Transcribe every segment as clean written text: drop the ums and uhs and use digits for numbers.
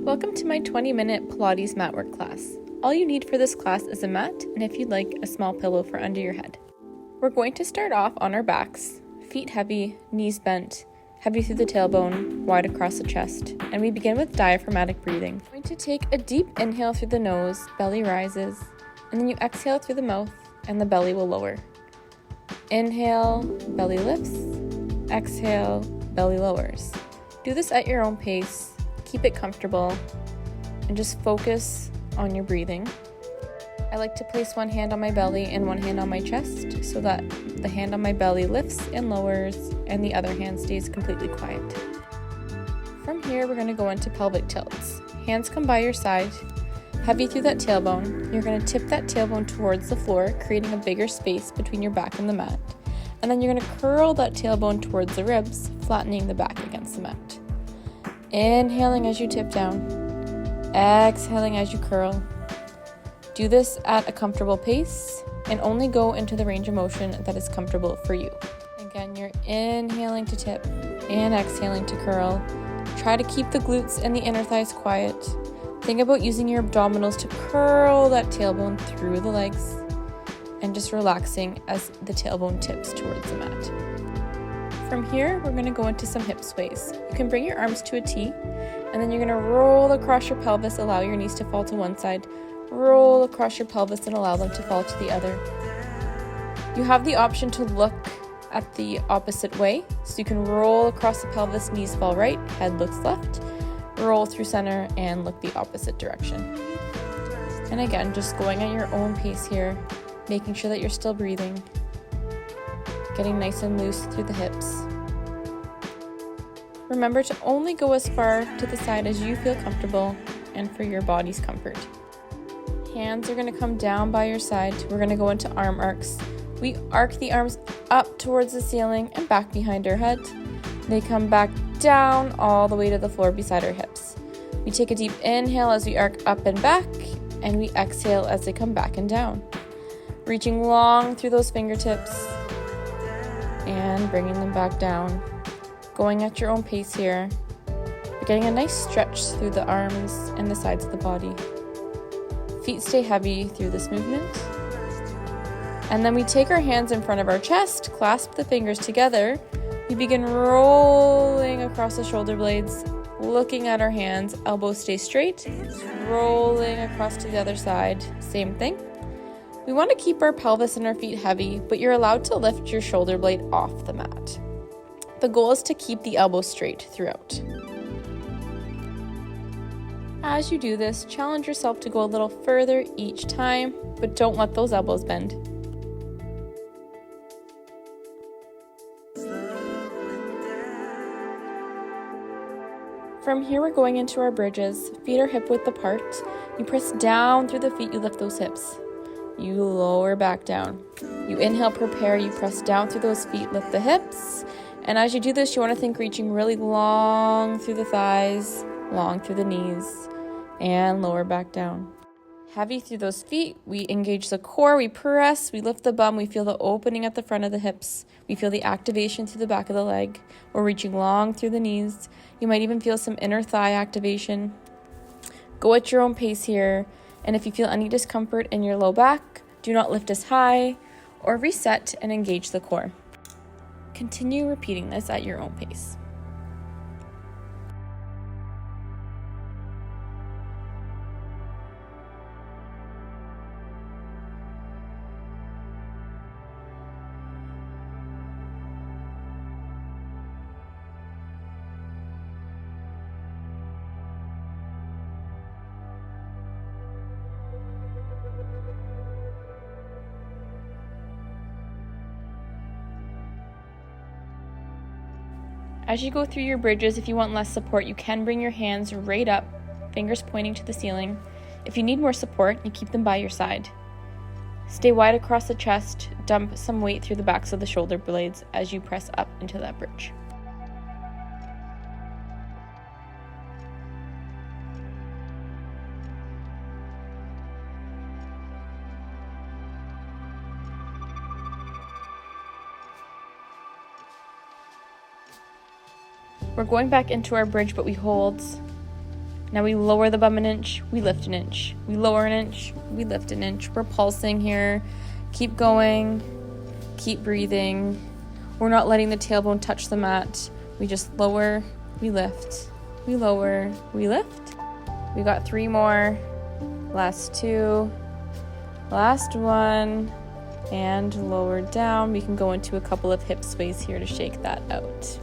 Welcome to my 20-minute Pilates mat work class. All you need for this class is a mat and, if you'd like, a small pillow for under your head. We're going to start off on our backs, feet heavy, knees bent, heavy through the tailbone, wide across the chest, and we begin with diaphragmatic breathing. We're going to take a deep inhale through the nose, belly rises, and then you exhale through the mouth and the belly will lower. Inhale, belly lifts, exhale, belly lowers. Do this at your own pace. Keep it comfortable and just focus on your breathing. I like to place one hand on my belly and one hand on my chest so that the hand on my belly lifts and lowers and the other hand stays completely quiet. From here, we're going to go into pelvic tilts. Hands come by your side, heavy through that tailbone. You're going to tip that tailbone towards the floor, creating a bigger space between your back and the mat. And then you're going to curl that tailbone towards the ribs, flattening the back against the mat. Inhaling as you tip down, exhaling as you curl. Do this at a comfortable pace and only go into the range of motion that is comfortable for you. Again, you're inhaling to tip and exhaling to curl. Try to keep the glutes and the inner thighs quiet. Think about using your abdominals to curl that tailbone through the legs and just relaxing as the tailbone tips towards the mat. From here, we're going to go into some hip sways. You can bring your arms to a T, and then you're going to roll across your pelvis, allow your knees to fall to one side, roll across your pelvis and allow them to fall to the other. You have the option to look at the opposite way, so you can roll across the pelvis, knees fall right, head looks left, roll through center and look the opposite direction. And again, just going at your own pace here, making sure that you're still breathing, getting nice and loose through the hips. Remember to only go as far to the side as you feel comfortable and for your body's comfort. Hands are going to come down by your side. We're going to go into arm arcs. We arc the arms up towards the ceiling and back behind our head. They come back down all the way to the floor beside our hips. We take a deep inhale as we arc up and back, and we exhale as they come back and down. Reaching long through those fingertips and bringing them back down. Going at your own pace here. You're getting a nice stretch through the arms and the sides of the body. Feet stay heavy through this movement. And then we take our hands in front of our chest, clasp the fingers together. We begin rolling across the shoulder blades, looking at our hands, elbows stay straight, rolling across to the other side, same thing. We want to keep our pelvis and our feet heavy, but you're allowed to lift your shoulder blade off the mat. The goal is to keep the elbows straight throughout. As you do this, challenge yourself to go a little further each time, but don't let those elbows bend. From here, we're going into our bridges. Feet are hip width apart. You press down through the feet, you lift those hips. You lower back down. You inhale, prepare, you press down through those feet, lift the hips. And as you do this, you want to think reaching really long through the thighs, long through the knees, and lower back down. Heavy through those feet, we engage the core, we press, we lift the bum, we feel the opening at the front of the hips. We feel the activation through the back of the leg. We're reaching long through the knees. You might even feel some inner thigh activation. Go at your own pace here. And if you feel any discomfort in your low back, do not lift as high or reset and engage the core. Continue repeating this at your own pace. As you go through your bridges, if you want less support, you can bring your hands right up, fingers pointing to the ceiling. If you need more support, you keep them by your side. Stay wide across the chest, dump some weight through the backs of the shoulder blades as you press up into that bridge. We're going back into our bridge, but we hold Now we lower the bum an inch, we lift an inch. We lower an inch, we lift an inch. We're pulsing here. Keep going. Keep breathing. We're not letting the tailbone touch the mat. We just lower, we lift. We lower, we lift. We got 3 more. Last 2. Last 1. And lower down. We can go into a couple of hip sways here to shake that out.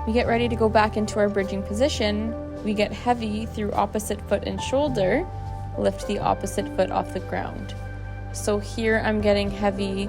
We get ready to go back into our bridging position. We get heavy through opposite foot and shoulder. Lift the opposite foot off the ground. So here I'm getting heavy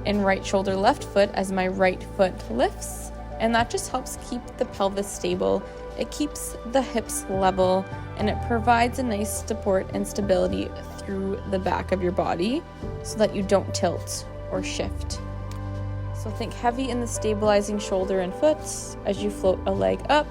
in right shoulder, left foot as my right foot lifts. And that just helps keep the pelvis stable. It keeps the hips level, and it provides a nice support and stability through the back of your body so that you don't tilt or shift. So think heavy in the stabilizing shoulder and foot as you float a leg up.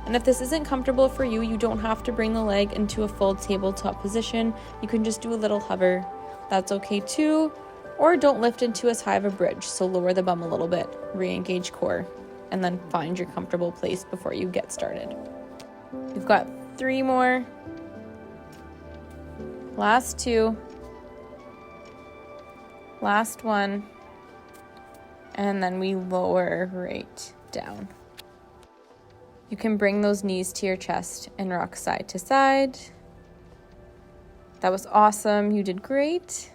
And if this isn't comfortable for you, you don't have to bring the leg into a full tabletop position. You can just do a little hover. That's okay too. Or don't lift into as high of a bridge. So lower the bum a little bit, re-engage core, and then find your comfortable place before you get started. We've got 3 more. Last 2. Last 1. And then we lower right down. You can bring those knees to your chest and rock side to side. That was awesome. You did great.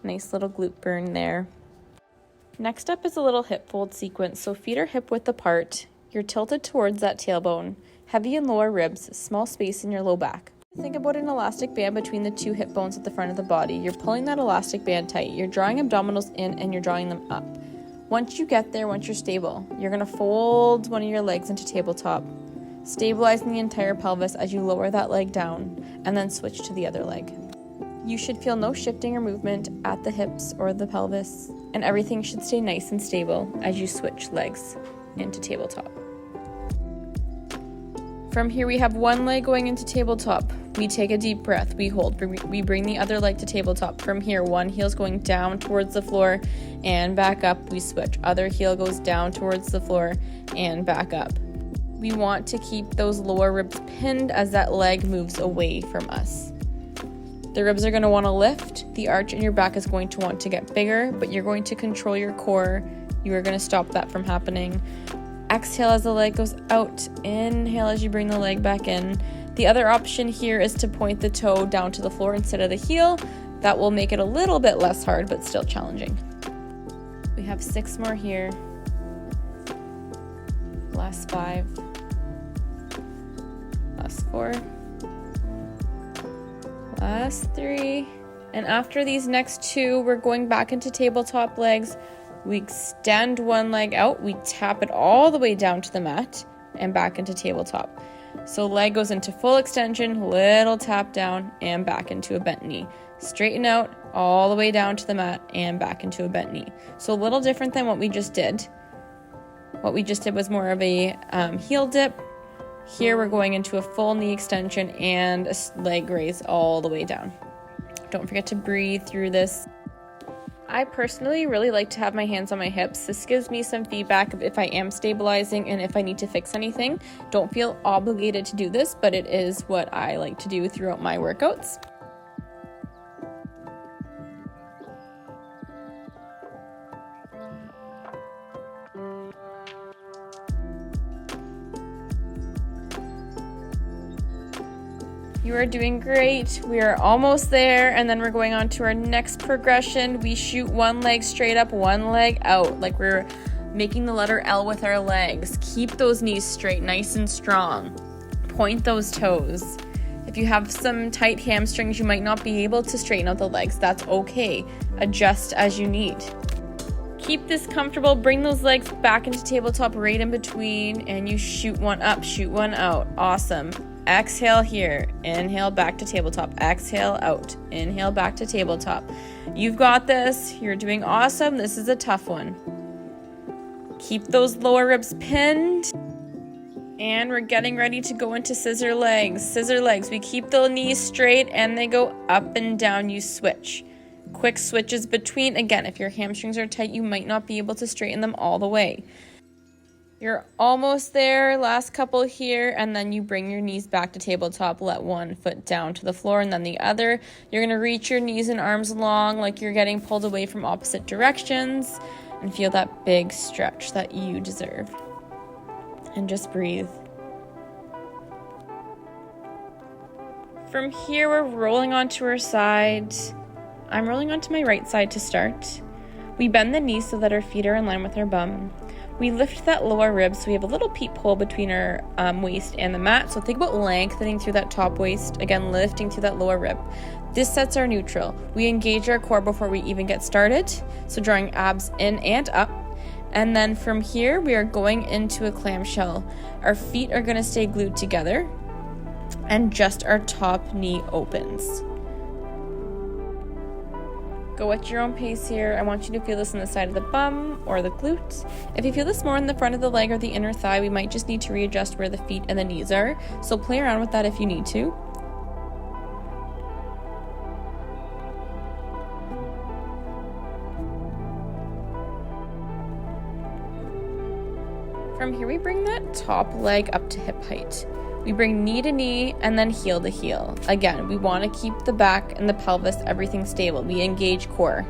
Nice little glute burn there. Next up is a little hip fold sequence. So feet are hip width apart. You're tilted towards that tailbone. Heavy in lower ribs, small space in your low back. Think about an elastic band between the 2 hip bones at the front of the body. You're pulling that elastic band tight. You're drawing abdominals in and you're drawing them up. Once you get there, once you're stable, you're going to fold one of your legs into tabletop, stabilizing the entire pelvis as you lower that leg down, and then switch to the other leg. You should feel no shifting or movement at the hips or the pelvis, and everything should stay nice and stable as you switch legs into tabletop. From here, we have one leg going into tabletop. We take a deep breath, we hold, we bring the other leg to tabletop. From here, one heel's going down towards the floor and back up, we switch. Other heel goes down towards the floor and back up. We want to keep those lower ribs pinned as that leg moves away from us. The ribs are going to want to lift, the arch in your back is going to want to get bigger, but you're going to control your core. You are going to stop that from happening. Exhale as the leg goes out. Inhale as you bring the leg back in. The other option here is to point the toe down to the floor instead of the heel. That will make it a little bit less hard, but still challenging. We have 6 more here. Last 5. Last 4. Last 3. And after these next 2, we're going back into tabletop legs. We extend one leg out, we tap it all the way down to the mat and back into tabletop. So leg goes into full extension, little tap down and back into a bent knee. Straighten out all the way down to the mat and back into a bent knee. So a little different than what we just did. What we just did was more of a heel dip. Here we're going into a full knee extension and a leg raise all the way down. Don't forget to breathe through this. I personally really like to have my hands on my hips. This gives me some feedback of if I am stabilizing and if I need to fix anything. Don't feel obligated to do this, but it is what I like to do throughout my workouts. You are doing great. We are almost there, and then we're going on to our next progression. We shoot one leg straight up, one leg out, like we're making the letter L with our legs. Keep those knees straight, nice and strong. Point those toes. If you have some tight hamstrings, you might not be able to straighten out the legs. That's okay. Adjust as you need. Keep this comfortable. Bring those legs back into tabletop right in between, and you shoot one up, shoot one out. Awesome. Exhale here, inhale back to tabletop, exhale out, inhale back to tabletop. You've got this, you're doing awesome. This is a tough one. Keep those lower ribs pinned. And we're getting ready to go into scissor legs. Scissor legs, we keep the knees straight and they go up and down, you switch. Quick switches between. Again, if your hamstrings are tight, you might not be able to straighten them all the way. You're almost there, last couple here, and then you bring your knees back to tabletop, let one foot down to the floor and then the other. You're gonna reach your knees and arms long like you're getting pulled away from opposite directions, and feel that big stretch that you deserve. And just breathe. From here, we're rolling onto our side. I'm rolling onto my right side to start. We bend the knees so that our feet are in line with our bum. We lift that lower rib so we have a little peephole between our waist and the mat. So think about lengthening through that top waist. Again, lifting through that lower rib. This sets our neutral. We engage our core before we even get started. So drawing abs in and up. And then from here, we are going into a clamshell. Our feet are going to stay glued together. And just our top knee opens. Go at your own pace here. I want you to feel this on the side of the bum or the glute. If you feel this more in the front of the leg or the inner thigh, we might just need to readjust where the feet and the knees are. So play around with that if you need to. From here, we bring that top leg up to hip height. We bring knee to knee and then heel to heel. Again, we want to keep the back and the pelvis, everything stable. We engage core.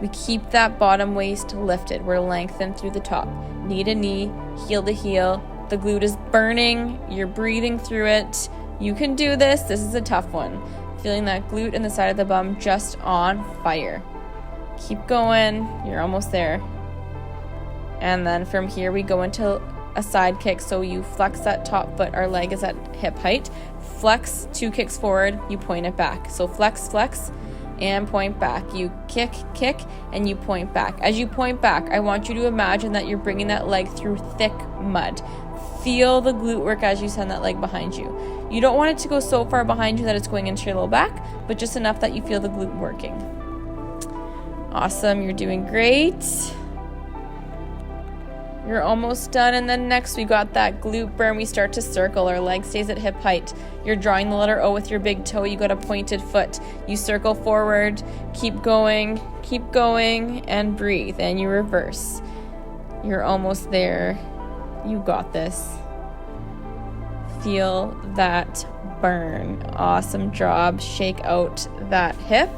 We keep that bottom waist lifted. We're lengthened through the top. Knee to knee, heel to heel. The glute is burning. You're breathing through it. You can do this. This is a tough one. Feeling that glute in the side of the bum just on fire. Keep going. You're almost there. And then from here, we go into a side kick, so you flex that top foot, our leg is at hip height, flex 2 kicks forward, you point it back. So flex, flex, and point back. You kick, kick, and you point back. As you point back, I want you to imagine that you're bringing that leg through thick mud. Feel the glute work as you send that leg behind you. You don't want it to go so far behind you that it's going into your low back, but just enough that you feel the glute working. Awesome, you're doing great. You're almost done, and then next we got that glute burn. We start to circle. Our leg stays at hip height. You're drawing the letter O with your big toe. You got a pointed foot. You circle forward, keep going, and breathe, and you reverse. You're almost there. You got this. Feel that burn. Awesome job. Shake out that hip.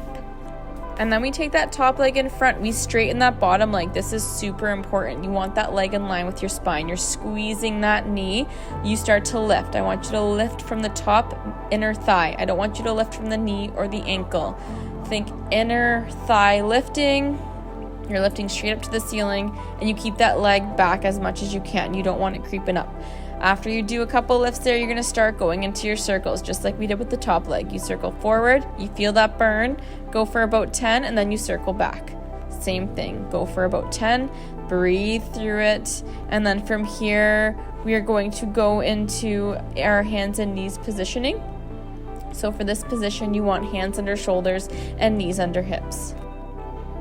And then we take that top leg in front. We straighten that bottom leg. This is super important. You want that leg in line with your spine. You're squeezing that knee. You start to lift. I want you to lift from the top inner thigh. I don't want you to lift from the knee or the ankle. Think inner thigh lifting. You're lifting straight up to the ceiling, and you keep that leg back as much as you can. You don't want it creeping up. After you do a couple lifts there, you're going to start going into your circles, just like we did with the top leg. You circle forward, you feel that burn, go for about 10, and then you circle back. Same thing, go for about 10, breathe through it, and then from here, we are going to go into our hands and knees positioning. So for this position, you want hands under shoulders and knees under hips.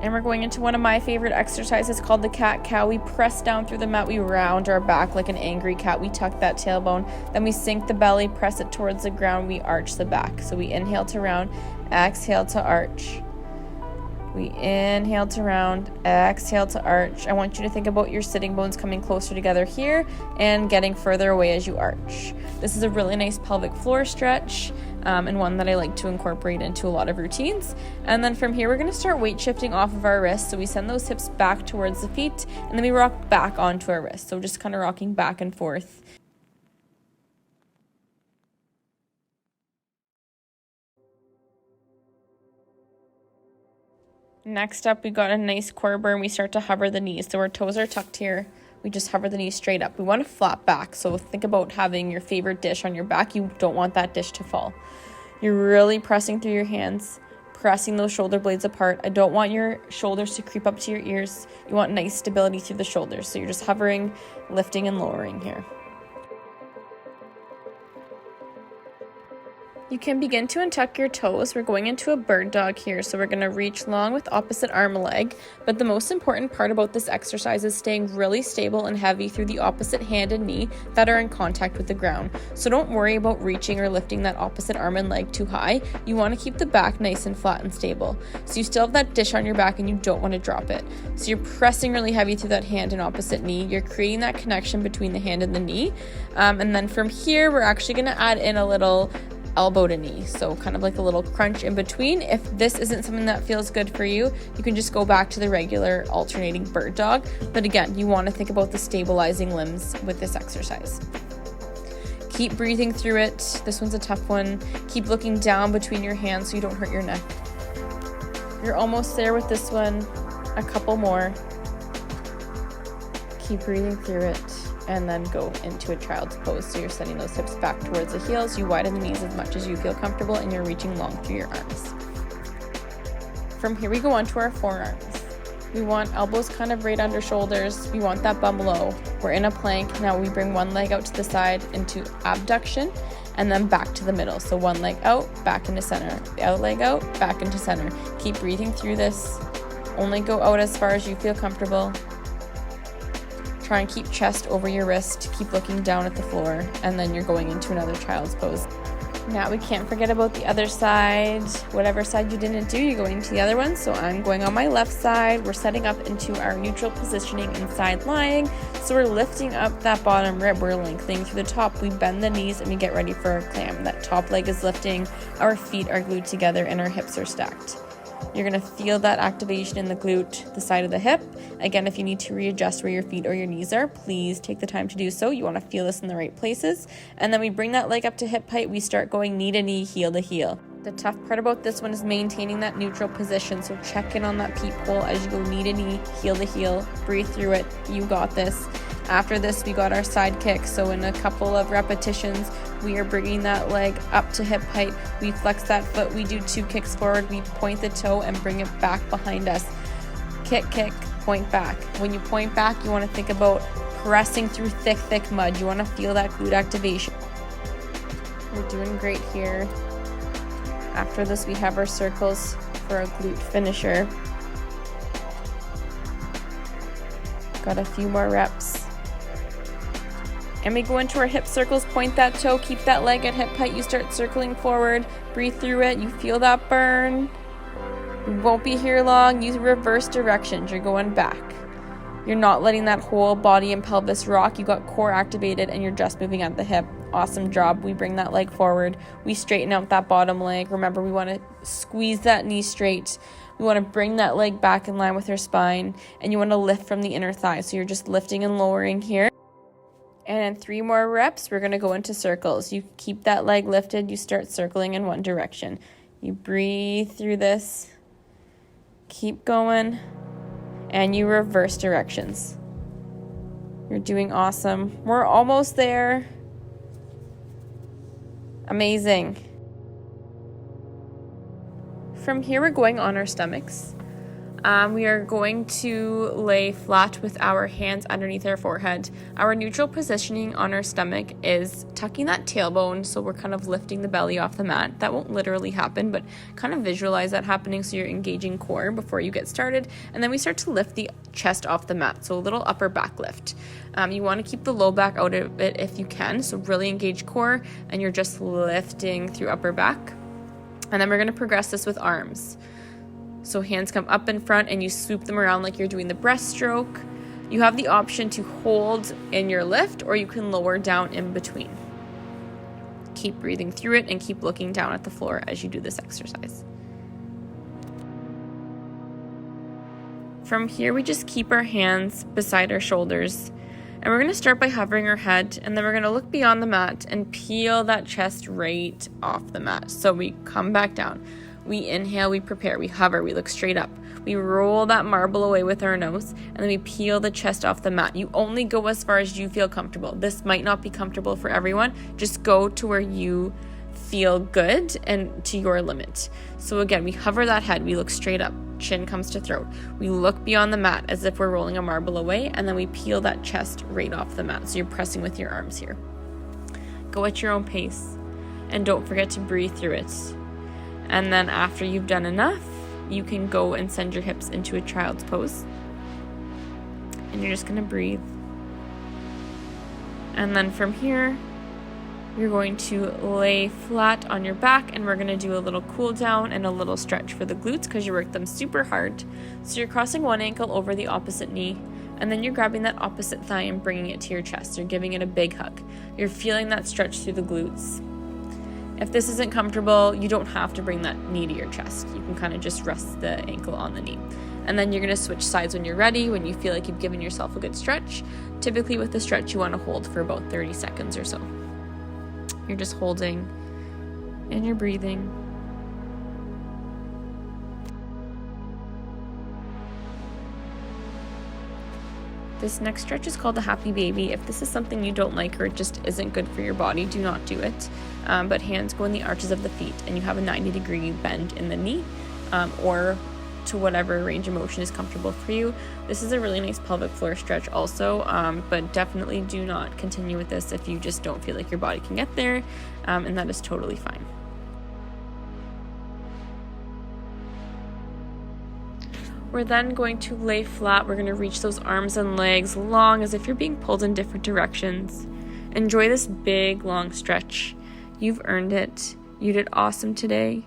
And we're going into one of my favorite exercises called the cat-cow. We press down through the mat. We round our back like an angry cat. We tuck that tailbone. Then we sink the belly, press it towards the ground. We arch the back. So we inhale to round, exhale to arch. We inhale to round, exhale to arch. I want you to think about your sitting bones coming closer together here and getting further away as you arch. This is a really nice pelvic floor stretch. And one that I like to incorporate into a lot of routines. And then from here, we're going to start weight shifting off of our wrists. So we send those hips back towards the feet, and then we rock back onto our wrists. So just kind of rocking back and forth. Next up, we got a nice core burn. We start to hover the knees. So our toes are tucked here. We just hover the knees straight up. We want to flap back. So think about having your favorite dish on your back. You don't want that dish to fall. You're really pressing through your hands, pressing those shoulder blades apart. I don't want your shoulders to creep up to your ears. You want nice stability through the shoulders. So you're just hovering, lifting, and lowering here. You can begin to untuck your toes. We're going into a bird dog here, so we're going to reach long with opposite arm and leg, but the most important part about this exercise is staying really stable and heavy through the opposite hand and knee that are in contact with the ground. So don't worry about reaching or lifting that opposite arm and leg too high. You want to keep the back nice and flat and stable. So you still have that dish on your back and you don't want to drop it. So you're pressing really heavy through that hand and opposite knee. You're creating that connection between the hand and the knee. And then from here, we're actually going to add in a little elbow to knee, so kind of like a little crunch in between. If this isn't something that feels good for you, you can just go back to the regular alternating bird dog. But again, you want to think about the stabilizing limbs with this exercise. Keep breathing through it. This one's a tough one. Keep looking down between your hands so you don't hurt your neck. You're almost there with this one. A couple more. Keep breathing through it. And then go into a child's pose. So you're setting those hips back towards the heels. You widen the knees as much as you feel comfortable, and you're reaching long through your arms. From here, we go on to our forearms. We want elbows kind of right under shoulders. We want that bum low. We're in a plank. Now we bring one leg out to the side into abduction, and then back to the middle. So one leg out, back into center. The other leg out, back into center. Keep breathing through this. Only go out as far as you feel comfortable. Try and keep chest over your wrist, keep looking down at the floor, and then you're going into another child's pose. Now we can't forget about the other side. Whatever side you didn't do, you're going to the other one. So I'm going on my left side. We're setting up into our neutral positioning inside lying. So we're lifting up that bottom rib. We're lengthening through the top. We bend the knees and we get ready for our clam. That top leg is lifting. Our feet are glued together and our hips are stacked. You're going to feel that activation in the glute, the side of the hip. Again, if you need to readjust where your feet or your knees are, please take the time to do so. You want to feel this in the right places. And then we bring that leg up to hip height. We start going knee to knee, heel to heel. The tough part about this one is maintaining that neutral position. So check in on that peephole as you go knee to knee, heel to heel. Breathe through it. You got this. After this, we got our side kick. So in a couple of repetitions, we are bringing that leg up to hip height. We flex that foot. We do 2 kicks forward. We point the toe and bring it back behind us. Kick, kick, point back. When you point back, you want to think about pressing through thick mud. You want to feel that glute activation. We're doing great here. After this, we have our circles for a glute finisher. Got a few more reps. And we go into our hip circles, point that toe, keep that leg at hip height. You start circling forward, breathe through it. You feel that burn. You won't be here long. Use reverse directions. You're going back. You're not letting that whole body and pelvis rock. You got core activated and you're just moving at the hip. Awesome job. We bring that leg forward. We straighten out that bottom leg. Remember, we want to squeeze that knee straight. We want to bring that leg back in line with your spine. And you want to lift from the inner thigh. So you're just lifting and lowering here. And in 3 more reps, we're going to go into circles. You keep that leg lifted. You start circling in one direction. You breathe through this. Keep going. And you reverse directions. You're doing awesome. We're almost there. Amazing. From here, we're going on our stomachs. We are going to lay flat with our hands underneath our forehead. Our neutral positioning on our stomach is tucking that tailbone, so we're kind of lifting the belly off the mat. That won't literally happen, but kind of visualize that happening so you're engaging core before you get started. And then we start to lift the chest off the mat, so a little upper back lift. You want to keep the low back out of it if you can, so really engage core, and you're just lifting through upper back. And then we're going to progress this with arms. So hands come up in front and you swoop them around like you're doing the breaststroke. You have the option to hold in your lift or you can lower down in between. Keep breathing through it and keep looking down at the floor as you do this exercise. From here, we just keep our hands beside our shoulders. And we're going to start by hovering our head, and then we're going to look beyond the mat and peel that chest right off the mat. So we come back down. We inhale, we prepare, we hover, we look straight up. We roll that marble away with our nose, and then we peel the chest off the mat. You only go as far as you feel comfortable. This might not be comfortable for everyone. Just go to where you feel good and to your limit. So again, we hover that head, we look straight up, chin comes to throat. We look beyond the mat as if we're rolling a marble away, and then we peel that chest right off the mat. So you're pressing with your arms here. Go at your own pace. and don't forget to breathe through it. And then after you've done enough, you can go and send your hips into a child's pose. And you're just going to breathe. And then from here, you're going to lay flat on your back, and we're going to do a little cool down and a little stretch for the glutes because you work them super hard. So you're crossing one ankle over the opposite knee, and then you're grabbing that opposite thigh and bringing it to your chest. You're giving it a big hug. You're feeling that stretch through the glutes. If this isn't comfortable, you don't have to bring that knee to your chest. You can kind of just rest the ankle on the knee. And then you're going to switch sides when you're ready, when you feel like you've given yourself a good stretch. Typically with the stretch, you want to hold for about 30 seconds or so. You're just holding and you're breathing. This next stretch is called the happy baby. If this is something you don't like or it just isn't good for your body, do not do it. But hands go in the arches of the feet, and you have a 90-degree bend in the knee, or to whatever range of motion is comfortable for you. This is a really nice pelvic floor stretch also, but definitely do not continue with this if you just don't feel like your body can get there, and that is totally fine. We're then going to lay flat. We're going to reach those arms and legs long as if you're being pulled in different directions. Enjoy this big, long stretch. You've earned it. You did awesome today.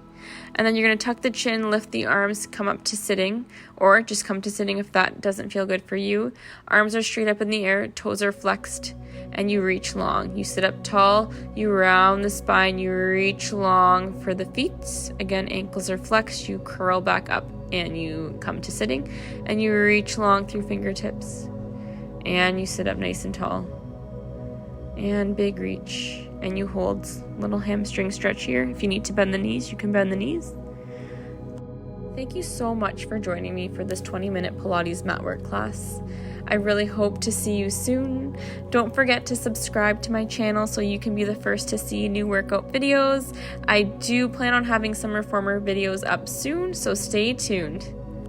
And then you're going to tuck the chin, lift the arms, come up to sitting, or just come to sitting if that doesn't feel good for you. Arms are straight up in the air, toes are flexed, and you reach long. You sit up tall, you round the spine, you reach long for the feet. Again, ankles are flexed, you curl back up and you come to sitting, and you reach long through fingertips, and you sit up nice and tall. And big reach. And you hold. Little hamstring stretch here. If you need to bend the knees, you can bend the knees. Thank you so much for joining me for this 20-minute Pilates mat work class. I really hope to see you soon. Don't forget to subscribe to my channel so you can be the first to see new workout videos. I do plan on having some reformer videos up soon, so stay tuned.